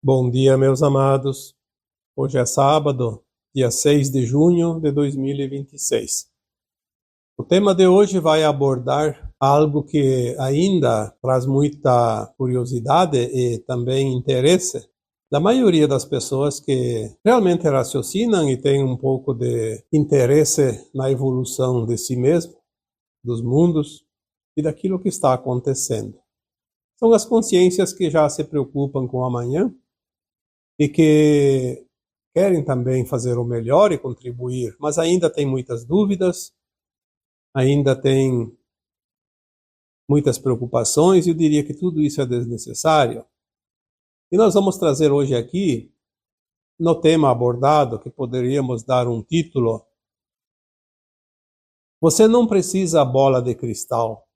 Bom dia, meus amados. Hoje é sábado, dia 6 de junho de 2026. O tema de hoje vai abordar algo que ainda traz muita curiosidade e também interesse da maioria das pessoas que realmente raciocinam e têm um pouco de interesse na evolução de si mesmo, dos mundos e daquilo que está acontecendo. São as consciências que já se preocupam com o amanhã e que querem também fazer o melhor e contribuir, mas ainda tem muitas dúvidas, ainda tem muitas preocupações, e eu diria que tudo isso é desnecessário. E nós vamos trazer hoje aqui, no tema abordado, que poderíamos dar um título: Você não precisa bola de cristal.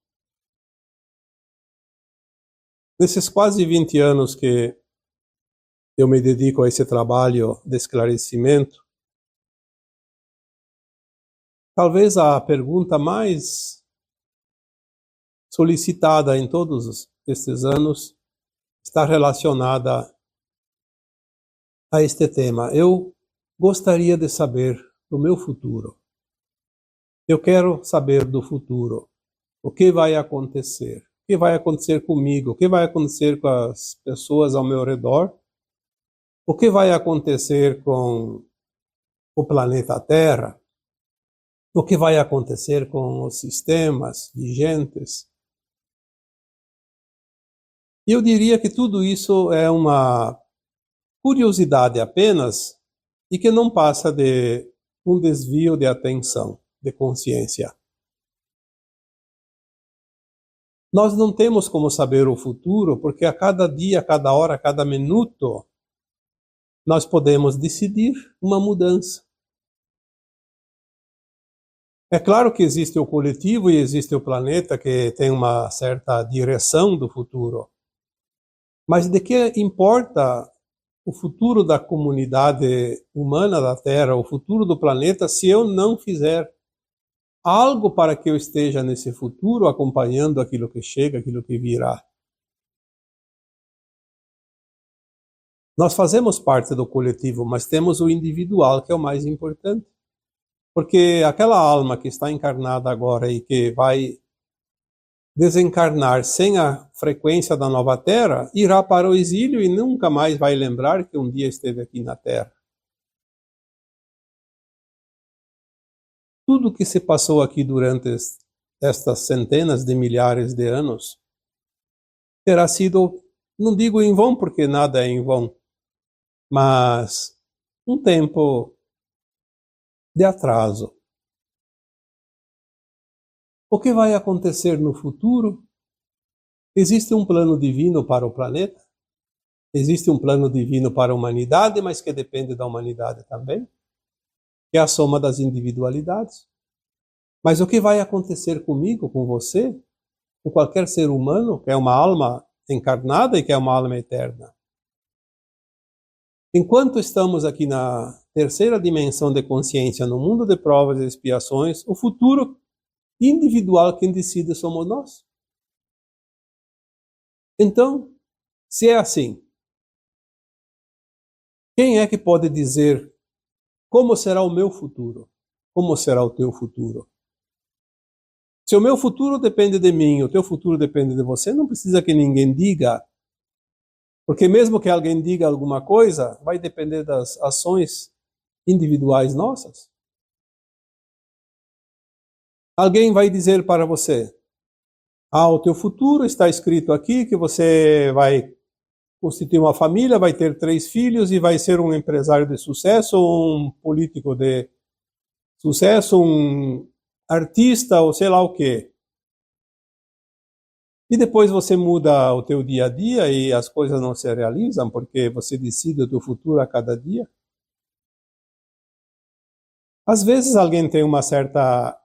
Nesses quase 20 anos que eu me dedico a esse trabalho de esclarecimento, talvez a pergunta mais solicitada em todos estes anos está relacionada a este tema. Eu gostaria de saber do meu futuro. Eu quero saber do futuro. O que vai acontecer? O que vai acontecer comigo? O que vai acontecer com as pessoas ao meu redor? O que vai acontecer com o planeta Terra? O que vai acontecer com os sistemas vigentes? E eu diria que tudo isso é uma curiosidade apenas e que não passa de um desvio de atenção, de consciência. Nós não temos como saber o futuro, porque a cada dia, a cada hora, a cada minuto, nós podemos decidir uma mudança. É claro que existe o coletivo e existe o planeta que tem uma certa direção do futuro. Mas de que importa o futuro da comunidade humana da Terra, o futuro do planeta, se eu não fizer algo para que eu esteja nesse futuro acompanhando aquilo que chega, aquilo que virá? Nós fazemos parte do coletivo, mas temos o individual, que é o mais importante. Porque aquela alma que está encarnada agora e que vai desencarnar sem a frequência da nova Terra, irá para o exílio e nunca mais vai lembrar que um dia esteve aqui na Terra. Tudo que se passou aqui durante estas centenas de milhares de anos terá sido, não digo em vão, porque nada é em vão, mas um tempo de atraso. O que vai acontecer no futuro? Existe um plano divino para o planeta? Existe um plano divino para a humanidade, mas que depende da humanidade também, que é a soma das individualidades. Mas o que vai acontecer comigo, com você, com qualquer ser humano, que é uma alma encarnada e que é uma alma eterna? Enquanto estamos aqui na terceira dimensão de consciência, no mundo de provas e expiações, o futuro individual quem decide somos nós. Então, se é assim, quem é que pode dizer como será o meu futuro? Como será o teu futuro? Se o meu futuro depende de mim, o teu futuro depende de você, não precisa que ninguém diga, porque mesmo que alguém diga alguma coisa, vai depender das ações individuais nossas. Alguém vai dizer para você: o teu futuro está escrito aqui, que você vai constituir uma família, vai ter 3 filhos e vai ser um empresário de sucesso, um político de sucesso, um artista ou sei lá o quê. E depois você muda o teu dia a dia e as coisas não se realizam porque você decide o teu futuro a cada dia. Às vezes alguém tem uma certa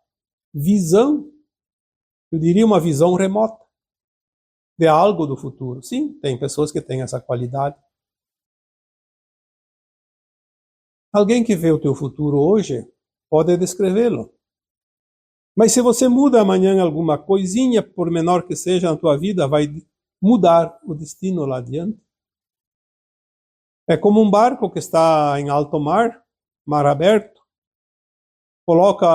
visão, eu diria uma visão remota, de algo do futuro. Sim, tem pessoas que têm essa qualidade. Alguém que vê o teu futuro hoje pode descrevê-lo. Mas se você muda amanhã alguma coisinha, por menor que seja na tua vida, vai mudar o destino lá adiante. É como um barco que está em alto mar, mar aberto, coloca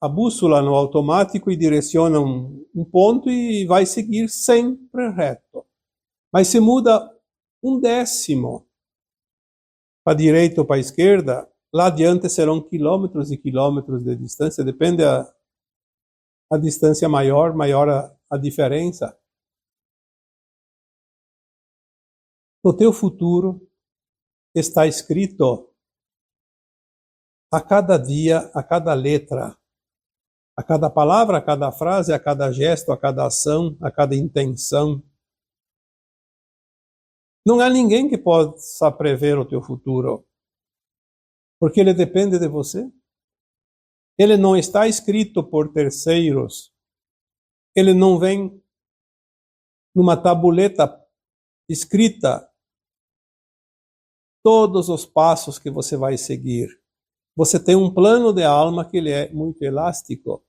a bússola no automático e direciona um ponto e vai seguir sempre reto. Mas se muda um décimo para a direita ou para a esquerda, lá adiante serão quilômetros e quilômetros de distância, depende a distância maior, maior a diferença. No teu futuro está escrito a cada dia, a cada letra, a cada palavra, a cada frase, a cada gesto, a cada ação, a cada intenção. Não há ninguém que possa prever o teu futuro, porque ele depende de você. Ele não está escrito por terceiros. Ele não vem numa tabuleta escrita todos os passos que você vai seguir. Você tem um plano de alma que ele é muito elástico.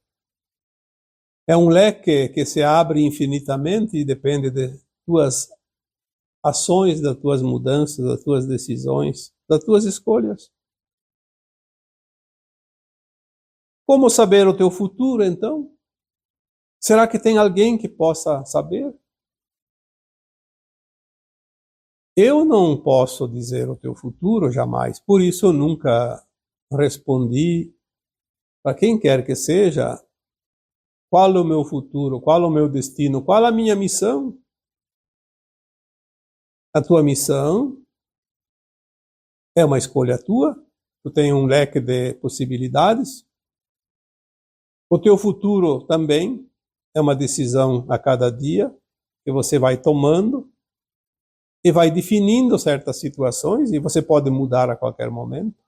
É um leque que se abre infinitamente e depende de tuas ações, das tuas mudanças, das tuas decisões, das tuas escolhas. Como saber o teu futuro, então? Será que tem alguém que possa saber? Eu não posso dizer o teu futuro jamais, por isso eu nunca respondi para quem quer que seja qual é o meu futuro, qual é o meu destino, qual é a minha missão. A tua missão é uma escolha tua, tu tem um leque de possibilidades. O teu futuro também é uma decisão a cada dia que você vai tomando e vai definindo certas situações e você pode mudar a qualquer momento.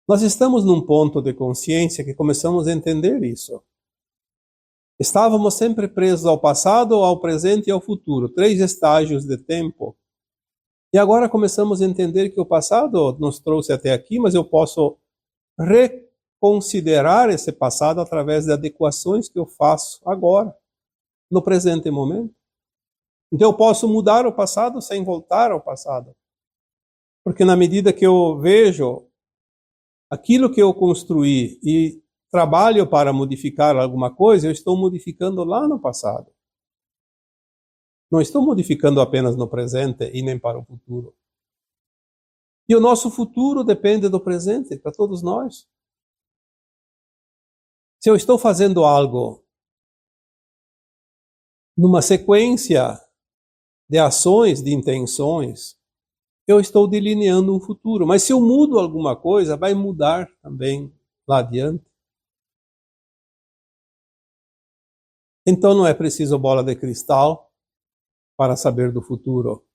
Nós estamos num ponto de consciência que começamos a entender isso. Estávamos sempre presos ao passado, ao presente e ao futuro, 3 estágios de tempo. E agora começamos a entender que o passado nos trouxe até aqui, mas eu posso reconsiderar esse passado através de adequações que eu faço agora, no presente momento. Então eu posso mudar o passado sem voltar ao passado. Porque na medida que eu vejo aquilo que eu construí e trabalho para modificar alguma coisa, eu estou modificando lá no passado. Não estou modificando apenas no presente e nem para o futuro. E o nosso futuro depende do presente, para todos nós. Se eu estou fazendo algo numa sequência de ações, de intenções, eu estou delineando um futuro. Mas se eu mudo alguma coisa, vai mudar também lá adiante. Então não é preciso bola de cristal para saber do futuro.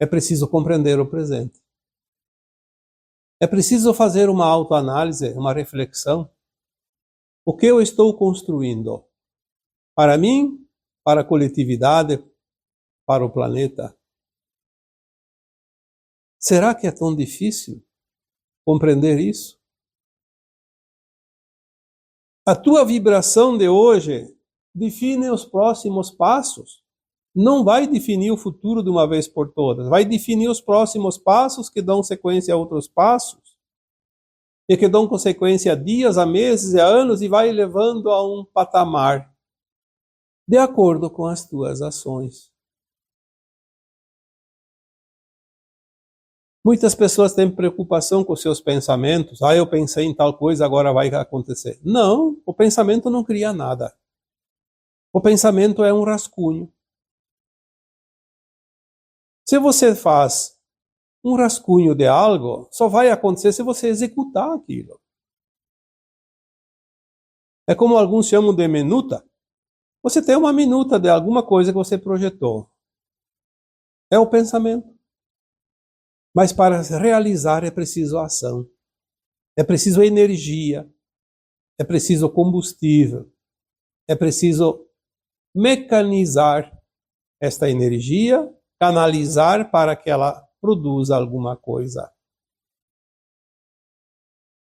É preciso compreender o presente. É preciso fazer uma autoanálise, uma reflexão. O que eu estou construindo? Para mim, para a coletividade, para o planeta? Será que é tão difícil compreender isso? A tua vibração de hoje define os próximos passos. Não vai definir o futuro de uma vez por todas. Vai definir os próximos passos que dão sequência a outros passos. E que dão consequência a dias, a meses, a anos e vai levando a um patamar de acordo com as tuas ações. Muitas pessoas têm preocupação com seus pensamentos. Eu pensei em tal coisa, agora vai acontecer. Não, o pensamento não cria nada. O pensamento é um rascunho. Se você faz um rascunho de algo, só vai acontecer se você executar aquilo. É como alguns chamam de minuta. Você tem uma minuta de alguma coisa que você projetou. É o pensamento. Mas para realizar é preciso ação. É preciso energia. É preciso combustível. É preciso mecanizar esta energia, canalizar para que ela produza alguma coisa.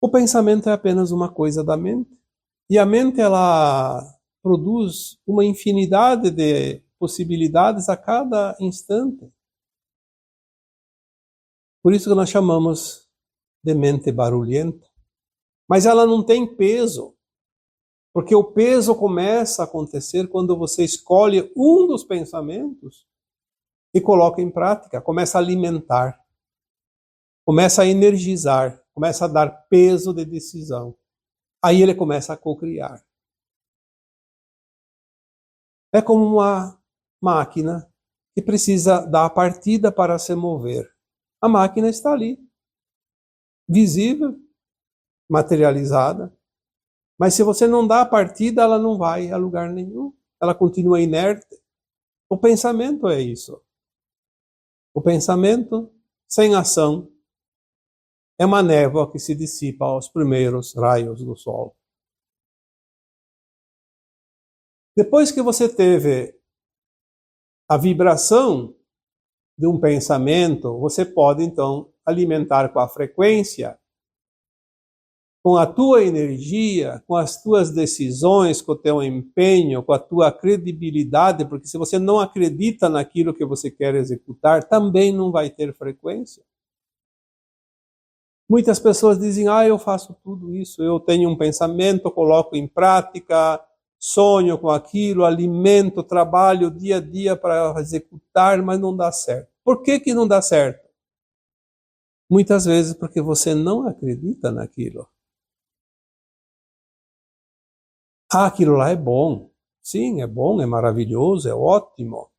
O pensamento é apenas uma coisa da mente. E a mente, ela produz uma infinidade de possibilidades a cada instante. Por isso que nós chamamos de mente barulhenta. Mas ela não tem peso, porque o peso começa a acontecer quando você escolhe um dos pensamentos e coloca em prática, começa a alimentar, começa a energizar, começa a dar peso de decisão. Aí ele começa a cocriar. É como uma máquina que precisa dar a partida para se mover. A máquina está ali, visível, materializada, mas se você não dá a partida, ela não vai a lugar nenhum. Ela continua inerte. O pensamento é isso. O pensamento sem ação é uma névoa que se dissipa aos primeiros raios do sol. Depois que você teve a vibração de um pensamento, você pode então alimentar com a frequência, com a tua energia, com as tuas decisões, com o teu empenho, com a tua credibilidade, porque se você não acredita naquilo que você quer executar, também não vai ter frequência. Muitas pessoas dizem, eu faço tudo isso, eu tenho um pensamento, coloco em prática, sonho com aquilo, alimento, trabalho dia a dia para executar, mas não dá certo. Por que não dá certo? Muitas vezes porque você não acredita naquilo. Aquilo lá é bom. Sim, é bom, é maravilhoso, é ótimo.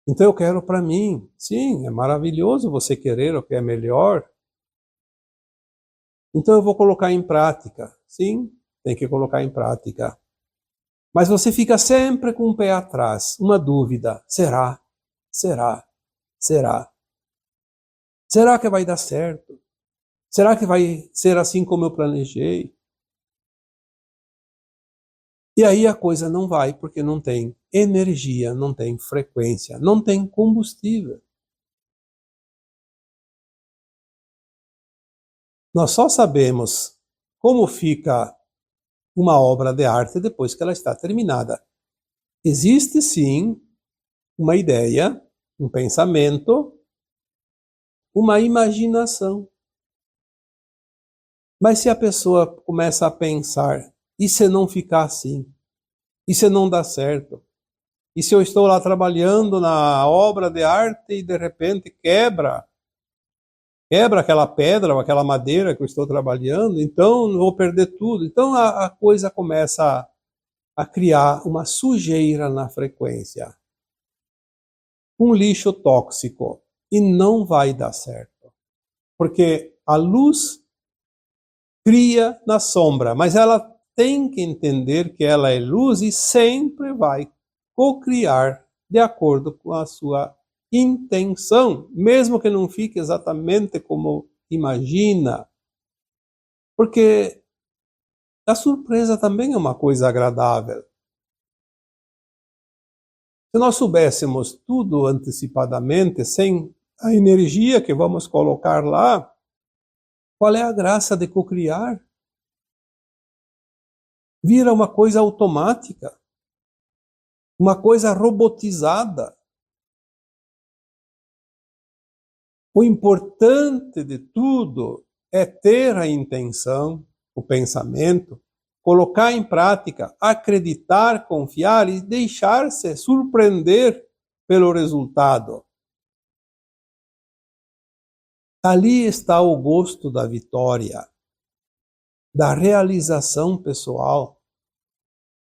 Então eu quero para mim. Sim, é maravilhoso você querer o que é melhor. Então eu vou colocar em prática. Sim, tem que colocar em prática. Mas você fica sempre com o pé atrás, uma dúvida. Será? Será? Será? Será que vai dar certo? Será que vai ser assim como eu planejei? E aí a coisa não vai porque não tem energia, não tem frequência, não tem combustível. Nós só sabemos como fica uma obra de arte depois que ela está terminada. Existe sim uma ideia, um pensamento, uma imaginação. Mas se a pessoa começa a pensar, e se não ficar assim? E se não dá certo? E se eu estou lá trabalhando na obra de arte e de repente quebra aquela pedra ou aquela madeira que eu estou trabalhando, então eu vou perder tudo. Então a coisa começa a criar uma sujeira na frequência. Um lixo tóxico. E não vai dar certo. Porque a luz cria na sombra, mas ela tem que entender que ela é luz e sempre vai cocriar de acordo com a sua intenção, mesmo que não fique exatamente como imagina. Porque a surpresa também é uma coisa agradável. Se nós soubéssemos tudo antecipadamente, sem a energia que vamos colocar lá, qual é a graça de cocriar? Vira uma coisa automática, uma coisa robotizada. O importante de tudo é ter a intenção, o pensamento, colocar em prática, acreditar, confiar e deixar-se surpreender pelo resultado. Ali está o gosto da vitória, da realização pessoal,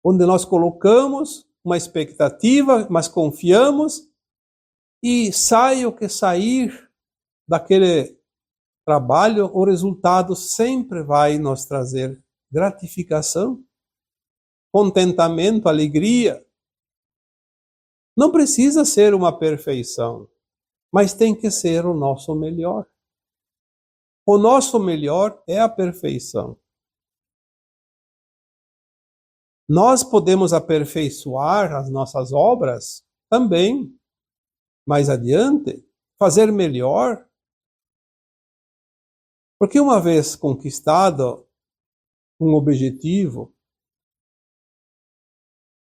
onde nós colocamos uma expectativa, mas confiamos e sai o que sair daquele trabalho, o resultado sempre vai nos trazer gratificação, contentamento, alegria. Não precisa ser uma perfeição, mas tem que ser o nosso melhor. O nosso melhor é a perfeição. Nós podemos aperfeiçoar as nossas obras também, mais adiante, fazer melhor. Porque uma vez conquistado um objetivo,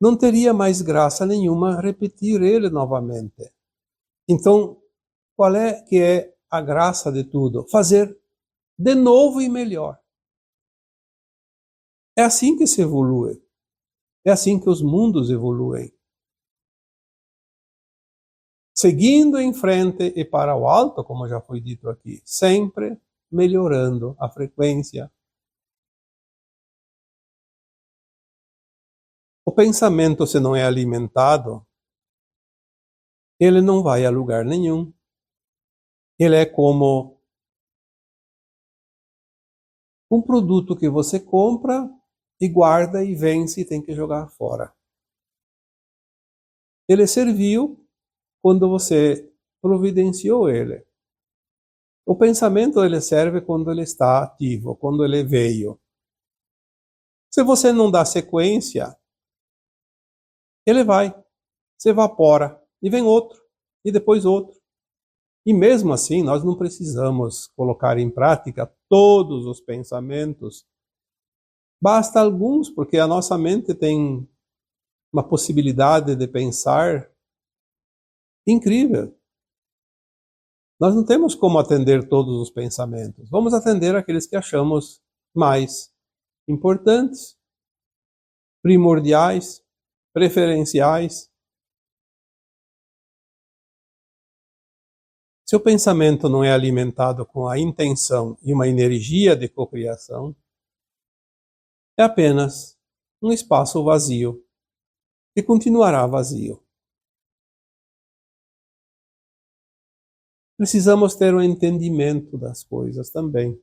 não teria mais graça nenhuma repetir ele novamente. Então, qual é a graça de tudo? Fazer de novo e melhor. É assim que se evolui. É assim que os mundos evoluem. Seguindo em frente e para o alto, como já foi dito aqui, sempre melhorando a frequência. O pensamento, se não é alimentado, ele não vai a lugar nenhum. Ele é como um produto que você compra e guarda e vence e tem que jogar fora. Ele serviu quando você providenciou ele. O pensamento ele serve quando ele está ativo, quando ele veio. Se você não dá sequência, ele vai, se evapora, e vem outro, e depois outro. E mesmo assim, nós não precisamos colocar em prática todos os pensamentos. Basta alguns, porque a nossa mente tem uma possibilidade de pensar incrível. Nós não temos como atender todos os pensamentos. Vamos atender aqueles que achamos mais importantes, primordiais, preferenciais. Se o pensamento não é alimentado com a intenção e uma energia de cocriação, é apenas um espaço vazio, que continuará vazio. Precisamos ter um entendimento das coisas também.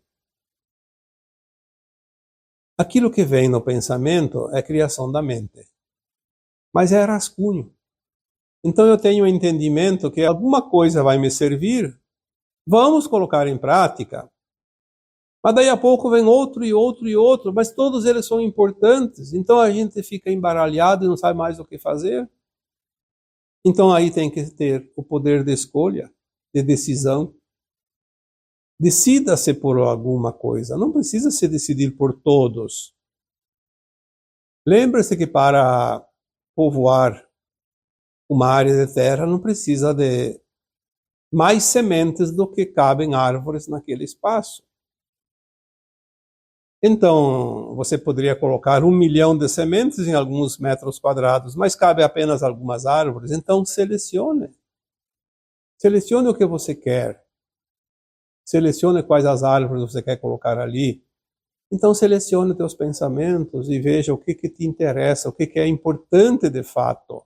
Aquilo que vem no pensamento é criação da mente, mas é rascunho. Então eu tenho um entendimento que alguma coisa vai me servir, vamos colocar em prática. Mas daí a pouco vem outro e outro e outro, mas todos eles são importantes, então a gente fica embaralhado e não sabe mais o que fazer. Então aí tem que ter o poder de escolha, de decisão. Decida-se por alguma coisa, não precisa se decidir por todos. Lembre-se que para povoar uma área de terra não precisa de mais sementes do que cabem árvores naquele espaço. Então, você poderia colocar 1 milhão de sementes em alguns metros quadrados, mas cabe apenas algumas árvores. Então, selecione. Selecione o que você quer. Selecione quais as árvores você quer colocar ali. Então, selecione teus pensamentos e veja o que te interessa, o que é importante de fato.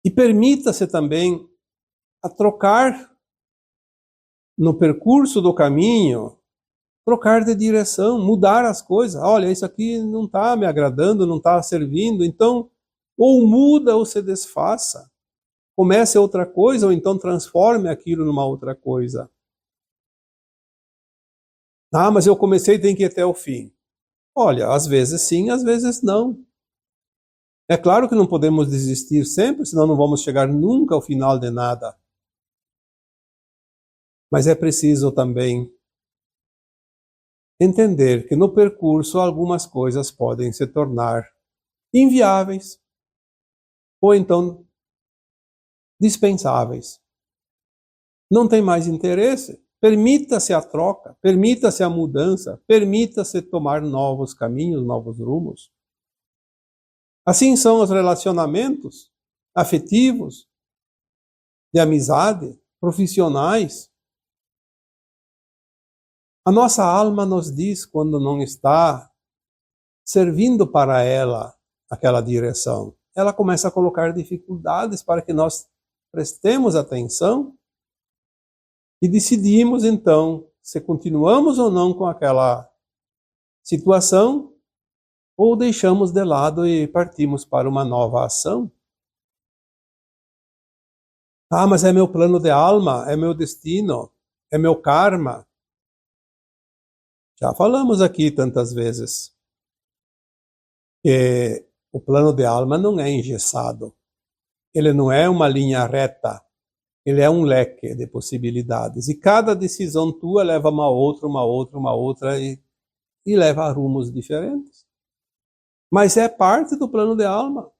E permita-se também a trocar no percurso do caminho, trocar de direção, mudar as coisas. Olha, isso aqui não está me agradando, não está servindo. Então, ou muda ou se desfaça. Comece outra coisa ou então transforme aquilo numa outra coisa. Ah, mas eu comecei e tem que ir até o fim. Olha, às vezes sim, às vezes não. É claro que não podemos desistir sempre, senão não vamos chegar nunca ao final de nada. Mas é preciso também entender que no percurso algumas coisas podem se tornar inviáveis ou então dispensáveis. Não tem mais interesse? Permita-se a troca, permita-se a mudança, permita-se tomar novos caminhos, novos rumos. Assim são os relacionamentos afetivos, de amizade, profissionais. A nossa alma nos diz quando não está servindo para ela aquela direção. Ela começa a colocar dificuldades para que nós prestemos atenção e decidimos então se continuamos ou não com aquela situação ou deixamos de lado e partimos para uma nova ação. Ah, mas é meu plano de alma, é meu destino, é meu karma. Já falamos aqui tantas vezes que o plano de alma não é engessado. Ele não é uma linha reta. Ele é um leque de possibilidades. E cada decisão tua leva uma outra e leva a rumos diferentes. Mas é parte do plano de alma.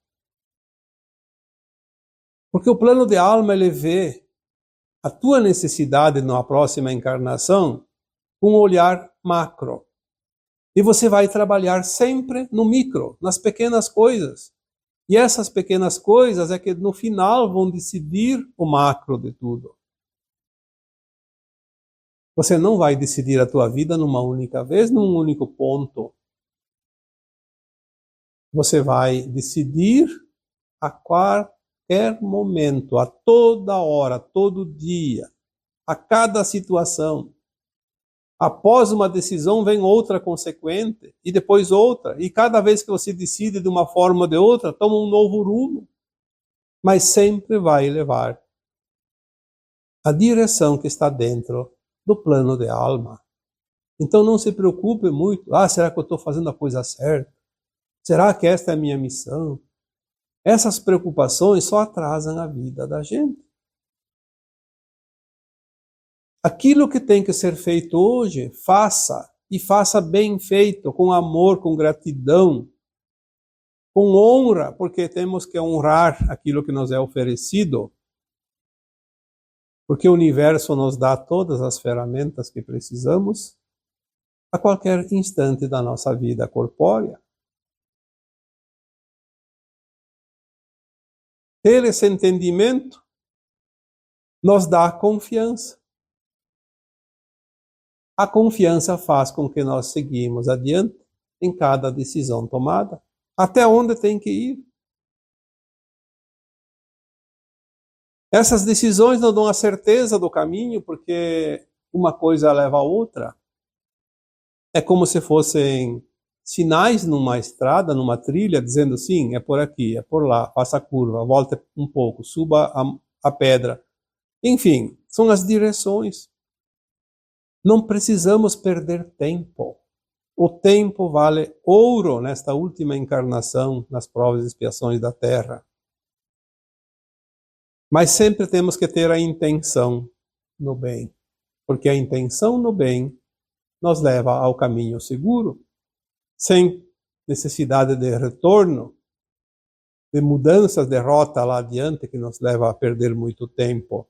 Porque o plano de alma, ele vê a tua necessidade na próxima encarnação com um olhar macro. E você vai trabalhar sempre no micro, nas pequenas coisas. E essas pequenas coisas é que no final vão decidir o macro de tudo. Você não vai decidir a tua vida numa única vez, num único ponto. Você vai decidir a qualquer momento, a toda hora, todo dia, a cada situação. Após uma decisão vem outra consequente, e depois outra. E cada vez que você decide de uma forma ou de outra, toma um novo rumo. Mas sempre vai levar a direção que está dentro do plano de alma. Então não se preocupe muito. Será que eu estou fazendo a coisa certa? Será que esta é a minha missão? Essas preocupações só atrasam a vida da gente. Aquilo que tem que ser feito hoje, faça. E faça bem feito, com amor, com gratidão, com honra, porque temos que honrar aquilo que nos é oferecido. Porque o universo nos dá todas as ferramentas que precisamos a qualquer instante da nossa vida corpórea. Ter esse entendimento nos dá confiança. A confiança faz com que nós seguimos adiante em cada decisão tomada, até onde tem que ir. Essas decisões não dão a certeza do caminho, porque uma coisa leva a outra. É como se fossem sinais numa estrada, numa trilha, dizendo sim, é por aqui, é por lá, faça a curva, volte um pouco, suba a pedra. Enfim, são as direções. Não precisamos perder tempo. O tempo vale ouro nesta última encarnação, nas provas e expiações da Terra. Mas sempre temos que ter a intenção no bem, porque a intenção no bem nos leva ao caminho seguro, sem necessidade de retorno, de mudanças de rota lá adiante que nos leva a perder muito tempo.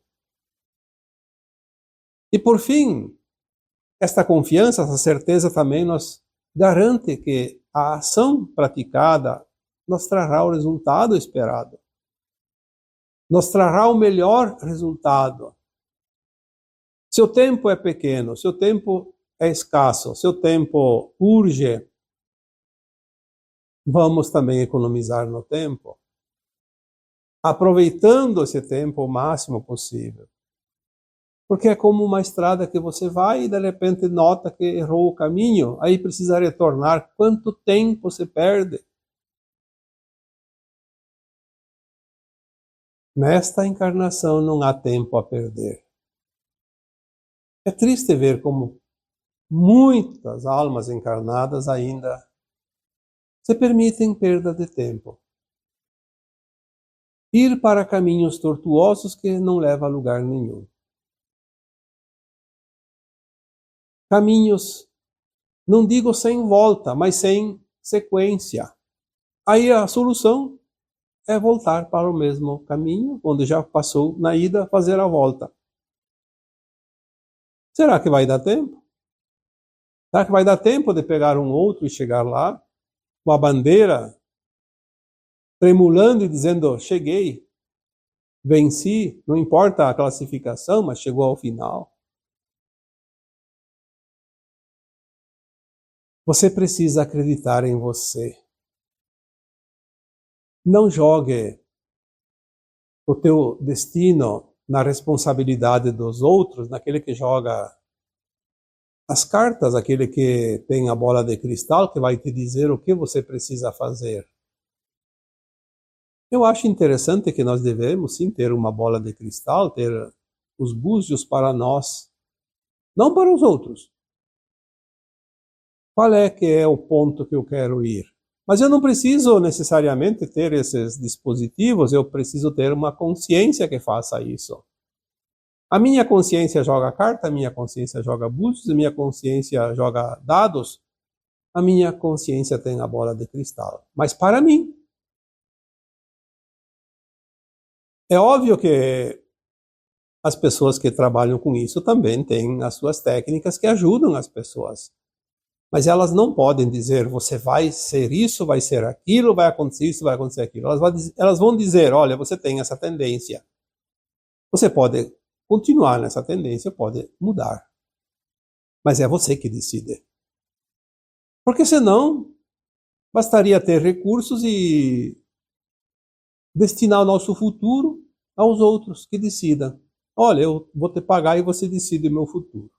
E por fim, esta confiança, essa certeza também nos garante que a ação praticada nos trará o resultado esperado. Nos trará o melhor resultado. Seu tempo é pequeno, seu tempo é escasso, seu tempo urge. Vamos também economizar no tempo, aproveitando esse tempo o máximo possível. Porque é como uma estrada que você vai e de repente nota que errou o caminho, aí precisa retornar. Quanto tempo você perde? Nesta encarnação não há tempo a perder. É triste ver como muitas almas encarnadas ainda se permitem perda de tempo. Ir para caminhos tortuosos que não levam a lugar nenhum. Caminhos, não digo sem volta, mas sem sequência. Aí a solução é voltar para o mesmo caminho, onde já passou na ida, fazer a volta. Será que vai dar tempo? Será que vai dar tempo de pegar um outro e chegar lá? Com a bandeira tremulando e dizendo, cheguei, venci, não importa a classificação, mas chegou ao final. Você precisa acreditar em você. Não jogue o teu destino na responsabilidade dos outros, naquele que joga as cartas, aquele que tem a bola de cristal, que vai te dizer o que você precisa fazer. Eu acho interessante que nós devemos sim ter uma bola de cristal, ter os búzios para nós, não para os outros. Qual é que é o ponto que eu quero ir? Mas eu não preciso necessariamente ter esses dispositivos, eu preciso ter uma consciência que faça isso. A minha consciência joga carta, a minha consciência joga búzios, a minha consciência joga dados, a minha consciência tem a bola de cristal. Mas para mim, é óbvio que as pessoas que trabalham com isso também têm as suas técnicas que ajudam as pessoas. Mas elas não podem dizer, você vai ser isso, vai ser aquilo, vai acontecer isso, vai acontecer aquilo. Elas vão dizer, olha, você tem essa tendência. Você pode continuar nessa tendência, pode mudar. Mas é você que decide. Porque senão, bastaria ter recursos e destinar o nosso futuro aos outros que decidam. Olha, eu vou te pagar e você decide o meu futuro.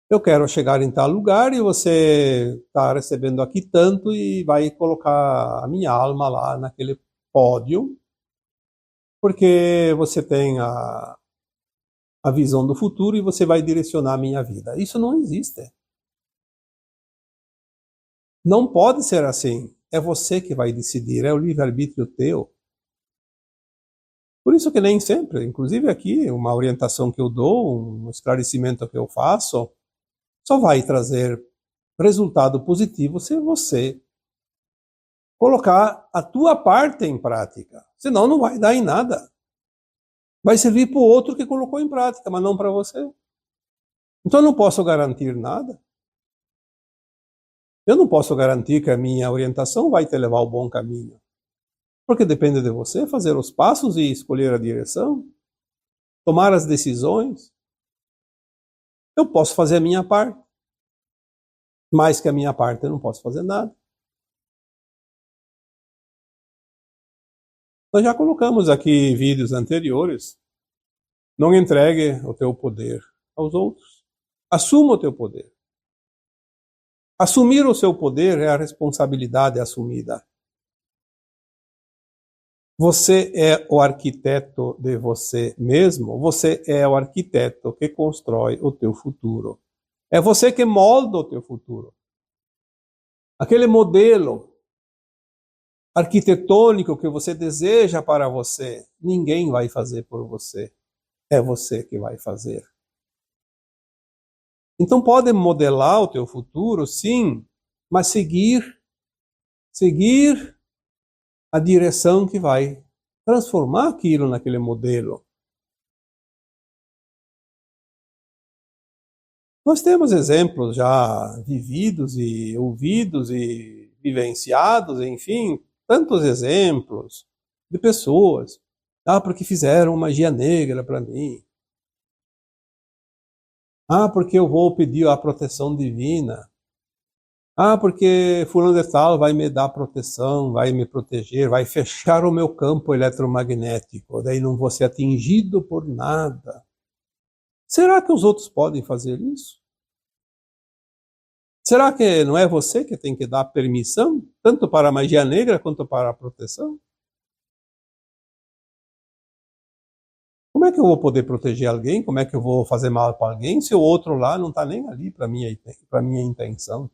Eu quero chegar em tal lugar e você está recebendo aqui tanto e vai colocar a minha alma lá naquele pódio, porque você tem a visão do futuro e você vai direcionar a minha vida. Isso não existe. Não pode ser assim. É você que vai decidir, é o livre-arbítrio teu. Por isso que nem sempre, inclusive aqui, uma orientação que eu dou, um esclarecimento que eu faço, só vai trazer resultado positivo se você colocar a tua parte em prática. Senão não vai dar em nada. Vai servir para o outro que colocou em prática, mas não para você. Então eu não posso garantir nada. Eu não posso garantir que a minha orientação vai te levar ao bom caminho. Porque depende de você fazer os passos e escolher a direção, tomar as decisões. Eu posso fazer a minha parte. Mais que a minha parte, eu não posso fazer nada. Nós já colocamos aqui vídeos anteriores. Não entregue o teu poder aos outros. Assuma o teu poder. Assumir o seu poder é a responsabilidade assumida. Você é o arquiteto de você mesmo. Você é o arquiteto que constrói o teu futuro. É você que molda o teu futuro. Aquele modelo arquitetônico que você deseja para você, ninguém vai fazer por você. É você que vai fazer. Então pode modelar o teu futuro, sim, mas seguir a direção que vai transformar aquilo naquele modelo. Nós temos exemplos já vividos e ouvidos e vivenciados, enfim, tantos exemplos de pessoas. Ah, porque fizeram magia negra para mim. Ah, porque eu vou pedir a proteção divina. Ah, porque fulano de tal vai me dar proteção, vai me proteger, vai fechar o meu campo eletromagnético, daí não vou ser atingido por nada. Será que os outros podem fazer isso? Será que não é você que tem que dar permissão, tanto para a magia negra quanto para a proteção? Como é que eu vou poder proteger alguém? Como é que eu vou fazer mal para alguém se o outro lá não está nem ali para minha intenção?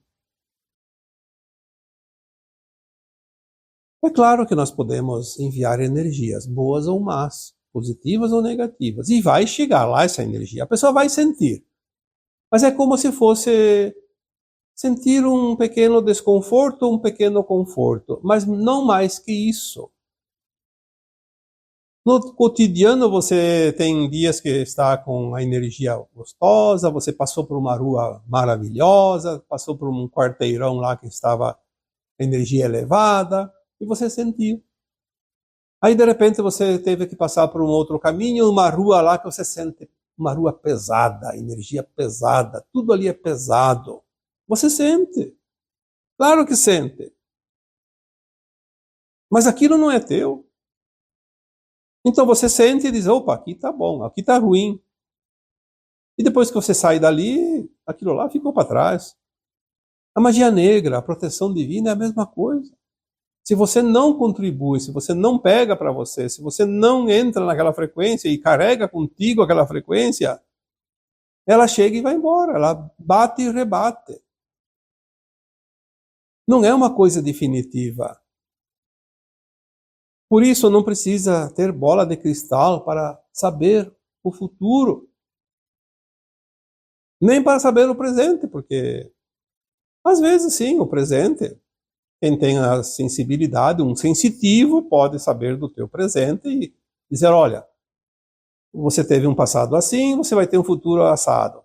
É claro que nós podemos enviar energias, boas ou más, positivas ou negativas, e vai chegar lá essa energia. A pessoa vai sentir. Mas é como se fosse sentir um pequeno desconforto, um pequeno conforto, mas não mais que isso. No cotidiano você tem dias que está com a energia gostosa, você passou por uma rua maravilhosa, passou por um quarteirão lá que estava energia elevada, e você sentiu. Aí de repente você teve que passar por um outro caminho, uma rua lá que você sente uma rua pesada, energia pesada, tudo ali é pesado. Você sente. Claro que sente. Mas aquilo não é teu. Então você sente e diz, opa, aqui tá bom, aqui tá ruim. E depois que você sai dali, aquilo lá ficou para trás. A magia negra, a proteção divina é a mesma coisa. Se você não contribui, se você não pega para você, se você não entra naquela frequência e carrega contigo aquela frequência, ela chega e vai embora, ela bate e rebate. Não é uma coisa definitiva. Por isso não precisa ter bola de cristal para saber o futuro. Nem para saber o presente, porque Às vezes, sim, o presente. Quem tem a sensibilidade, um sensitivo, pode saber do teu presente e dizer, olha, você teve um passado assim, você vai ter um futuro assado.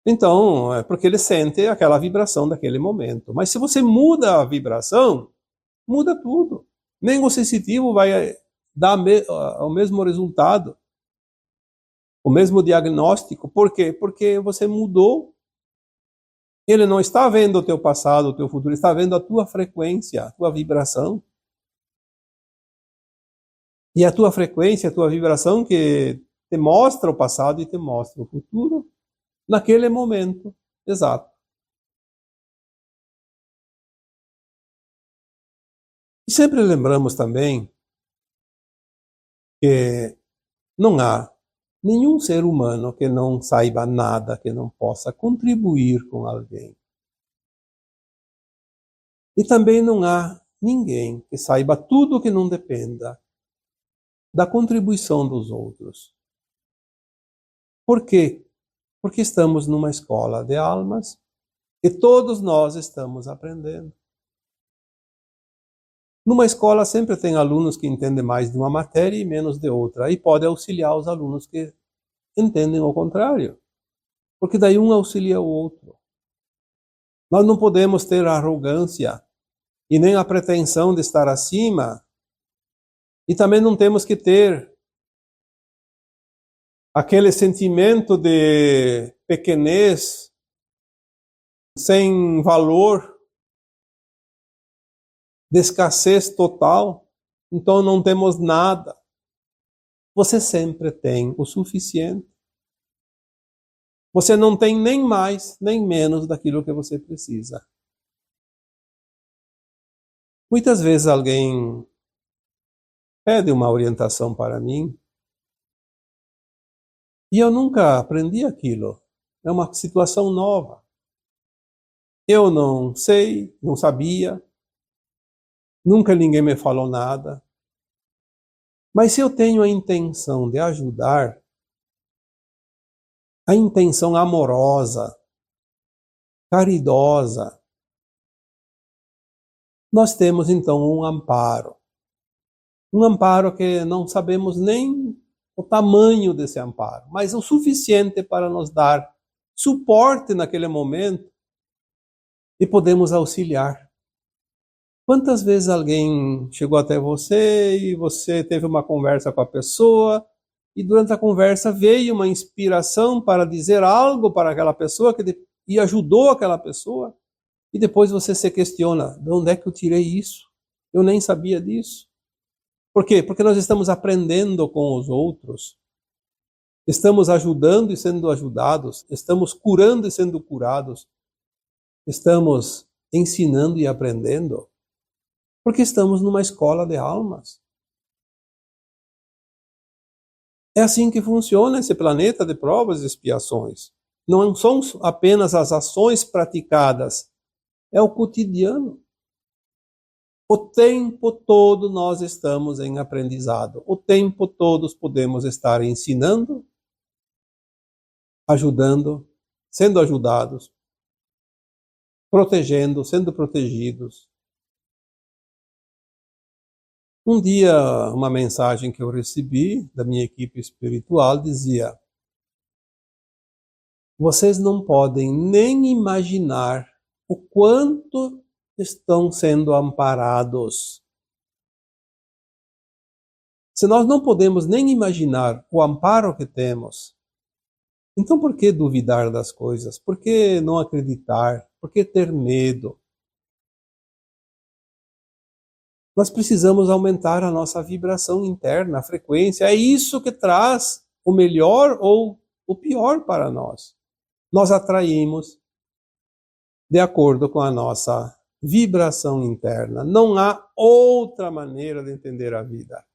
Então, é porque ele sente aquela vibração daquele momento. Mas se você muda a vibração, muda tudo. Nem o sensitivo vai dar o mesmo resultado, o mesmo diagnóstico. Por quê? Porque você mudou. Ele não está vendo o teu passado, o teu futuro, ele está vendo a tua frequência, a tua vibração. E a tua frequência, a tua vibração que te mostra o passado e te mostra o futuro naquele momento exato. E sempre lembramos também que não há nenhum ser humano que não saiba nada, que não possa contribuir com alguém. E também não há ninguém que saiba tudo que não dependa da contribuição dos outros. Por quê? Porque estamos numa escola de almas e todos nós estamos aprendendo. Numa escola sempre tem alunos que entendem mais de uma matéria e menos de outra, e pode auxiliar os alunos que entendem o contrário, porque daí um auxilia o outro. Nós não podemos ter a arrogância e nem a pretensão de estar acima, e também não temos que ter aquele sentimento de pequenez, sem valor, de escassez total, então não temos nada. Você sempre tem o suficiente. Você não tem nem mais, nem menos daquilo que você precisa. Muitas vezes alguém pede uma orientação para mim e eu nunca aprendi aquilo. É uma situação nova. Eu não sei, não sabia, nunca ninguém me falou nada. Mas se eu tenho a intenção de ajudar, a intenção amorosa, caridosa, nós temos então um amparo. Um amparo que não sabemos nem o tamanho desse amparo, mas o suficiente para nos dar suporte naquele momento e podemos auxiliar. Quantas vezes alguém chegou até você e você teve uma conversa com a pessoa e durante a conversa veio uma inspiração para dizer algo para aquela pessoa e ajudou aquela pessoa e depois você se questiona, de onde é que eu tirei isso? Eu nem sabia disso. Por quê? Porque nós estamos aprendendo com os outros, estamos ajudando e sendo ajudados, estamos curando e sendo curados, estamos ensinando e aprendendo, porque estamos numa escola de almas. É assim que funciona esse planeta de provas e expiações. Não são apenas as ações praticadas, é o cotidiano. O tempo todo nós estamos em aprendizado. O tempo todo podemos estar ensinando, ajudando, sendo ajudados, protegendo, sendo protegidos. Um dia, uma mensagem que eu recebi da minha equipe espiritual dizia: vocês não podem nem imaginar o quanto estão sendo amparados. Se nós não podemos nem imaginar o amparo que temos, então por que duvidar das coisas? Por que não acreditar? Por que ter medo? Nós precisamos aumentar a nossa vibração interna, a frequência. É isso que traz o melhor ou o pior para nós. Nós atraímos de acordo com a nossa vibração interna. Não há outra maneira de entender a vida.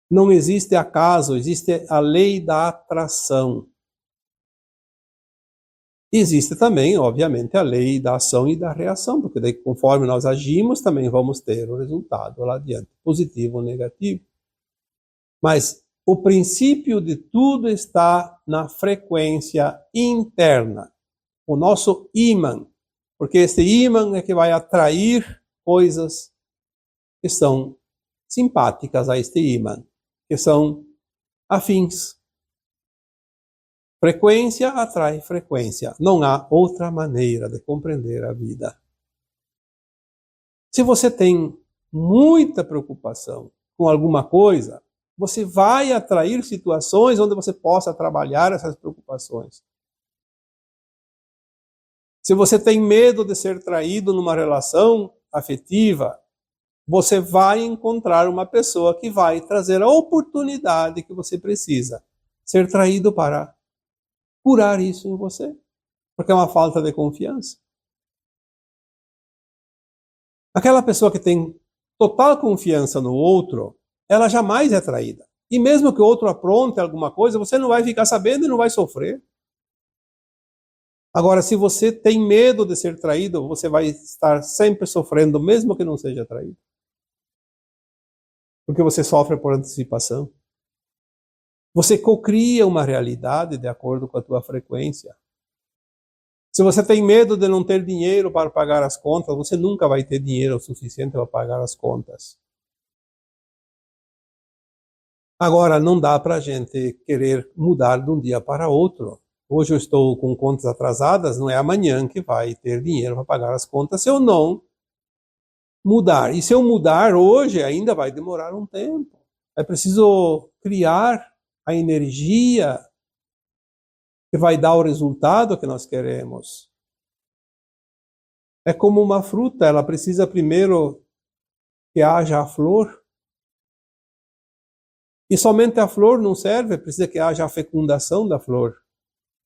Não existe acaso, existe a lei da atração. Existe também, obviamente, a lei da ação e da reação, porque daí, conforme nós agimos, também vamos ter o resultado lá adiante, positivo ou negativo. Mas o princípio de tudo está na frequência interna. o nosso ímã, porque esse ímã é que vai atrair coisas que são simpáticas a este ímã, que são afins. Frequência atrai frequência. Não há outra maneira de compreender a vida. Se você tem muita preocupação com alguma coisa, você vai atrair situações onde você possa trabalhar essas preocupações. Se você tem medo de ser traído numa relação afetiva, você vai encontrar uma pessoa que vai trazer a oportunidade que você precisa. Ser traído para curar isso em você, porque é uma falta de confiança. Aquela pessoa que tem total confiança no outro, ela jamais é traída. E mesmo que o outro apronte alguma coisa, você não vai ficar sabendo e não vai sofrer. Agora, se você tem medo de ser traído, você vai estar sempre sofrendo, mesmo que não seja traído. Porque você sofre por antecipação. Você cocria uma realidade de acordo com a tua frequência. Se você tem medo de não ter dinheiro para pagar as contas, você nunca vai ter dinheiro o suficiente para pagar as contas. Agora, não dá para a gente querer mudar de um dia para outro. Hoje eu estou com contas atrasadas, não é amanhã que vai ter dinheiro para pagar as contas se eu não mudar. E se eu mudar hoje, ainda vai demorar um tempo. É preciso criar a energia que vai dar o resultado que nós queremos. É como uma fruta, ela precisa primeiro que haja a flor. E somente a flor não serve, precisa que haja a fecundação da flor.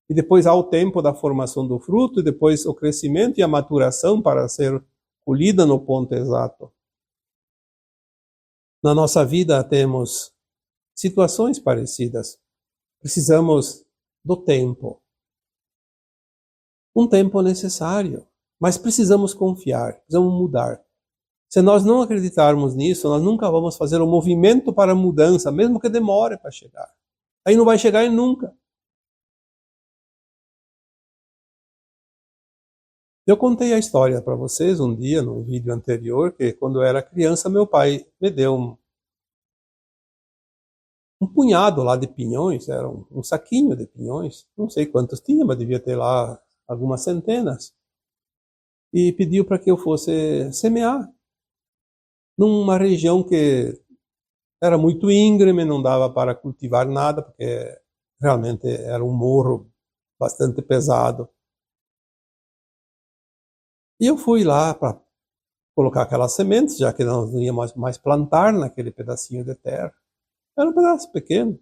E depois há o tempo da formação do fruto, e depois o crescimento e a maturação para ser colhida no ponto exato. Na nossa vida temos situações parecidas. Precisamos do tempo. Um tempo necessário, mas precisamos confiar, precisamos mudar. Se nós não acreditarmos nisso, nós nunca vamos fazer um movimento para a mudança, mesmo que demore para chegar. Aí não vai chegar nunca. Eu contei a história para vocês um dia, num vídeo anterior, que quando eu era criança, meu pai me deu um punhado lá de pinhões, era um saquinho de pinhões, não sei quantos tinha, mas devia ter lá algumas centenas, e pediu para que eu fosse semear numa região que era muito íngreme, não dava para cultivar nada, porque realmente era um morro bastante pesado. E eu fui lá para colocar aquelas sementes, já que nós não íamos mais plantar naquele pedacinho de terra. Era um pedaço pequeno.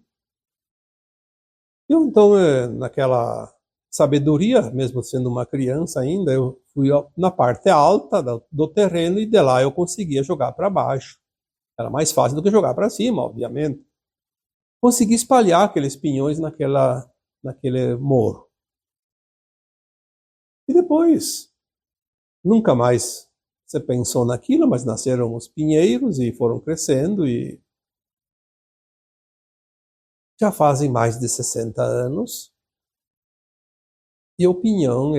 Eu, então, naquela sabedoria, mesmo sendo uma criança ainda, eu fui na parte alta do terreno e de lá eu conseguia jogar para baixo. Era mais fácil do que jogar para cima, obviamente. Consegui espalhar aqueles pinhões naquele morro. E depois, nunca mais você pensou naquilo, mas nasceram os pinheiros e foram crescendo e já fazem mais de 60 anos. E o pinhão,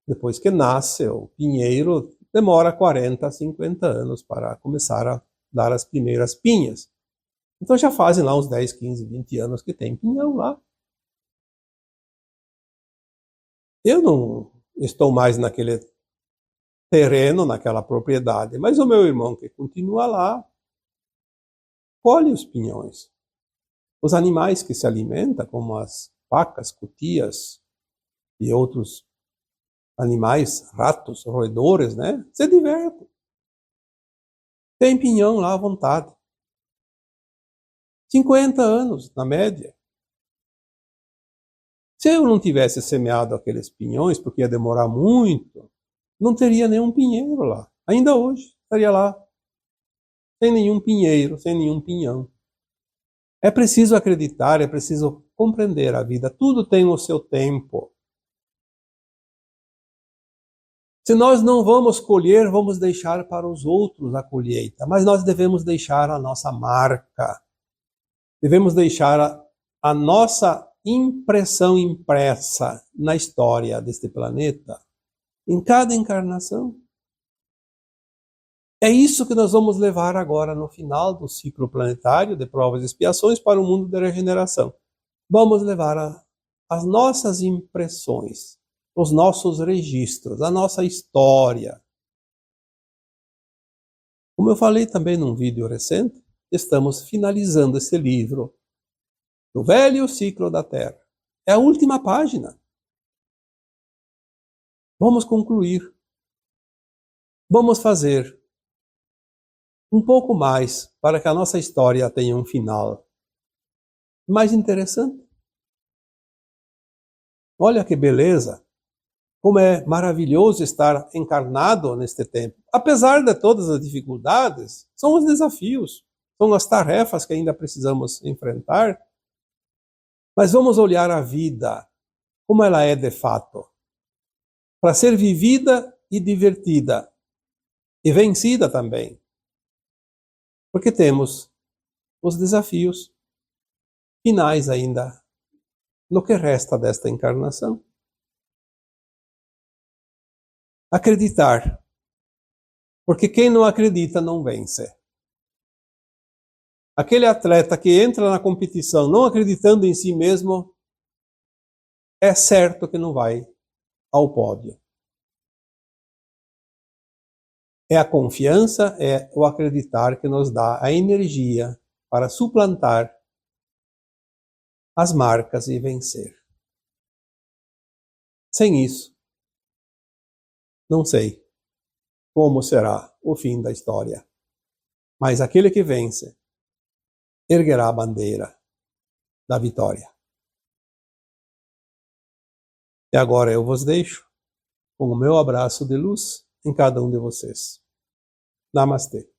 depois que nasce, o pinheiro demora 40, 50 anos para começar a dar as primeiras pinhas. Então já fazem lá uns 10, 15, 20 anos que tem pinhão lá. Eu não estou mais naquele terreno, naquela propriedade, mas o meu irmão que continua lá, colhe os pinhões. Os animais que se alimentam, como as vacas, cutias e outros animais, ratos, roedores, né? Se divertem. Tem pinhão lá à vontade. 50 anos, na média. Se eu não tivesse semeado aqueles pinhões, porque ia demorar muito, não teria nenhum pinheiro lá. Ainda hoje, estaria lá. Sem nenhum pinheiro, sem nenhum pinhão. É preciso acreditar, é preciso compreender a vida. Tudo tem o seu tempo. Se nós não vamos colher, vamos deixar para os outros a colheita. Mas nós devemos deixar a nossa marca. Devemos deixar a nossa impressão impressa na história deste planeta, em cada encarnação. É isso que nós vamos levar agora no final do ciclo planetário de provas e expiações para o mundo da regeneração. Vamos levar as nossas impressões, os nossos registros, a nossa história. Como eu falei também num vídeo recente, estamos finalizando esse livro, O Velho Ciclo da Terra. É a última página. Vamos concluir. Vamos fazer um pouco mais para que a nossa história tenha um final mais interessante. Olha que beleza! Como é maravilhoso estar encarnado neste tempo. Apesar de todas as dificuldades, são os desafios, são as tarefas que ainda precisamos enfrentar. Mas vamos olhar a vida como ela é de fato, para ser vivida e divertida, e vencida também. Porque temos os desafios finais ainda no que resta desta encarnação. Acreditar, porque quem não acredita não vence. Aquele atleta que entra na competição não acreditando em si mesmo, é certo que não vai ao pódio. É a confiança, é o acreditar que nos dá a energia para suplantar as marcas e vencer. Sem isso, não sei como será o fim da história. Mas aquele que vence erguerá a bandeira da vitória. E agora eu vos deixo com o meu abraço de luz em cada um de vocês. Namastê.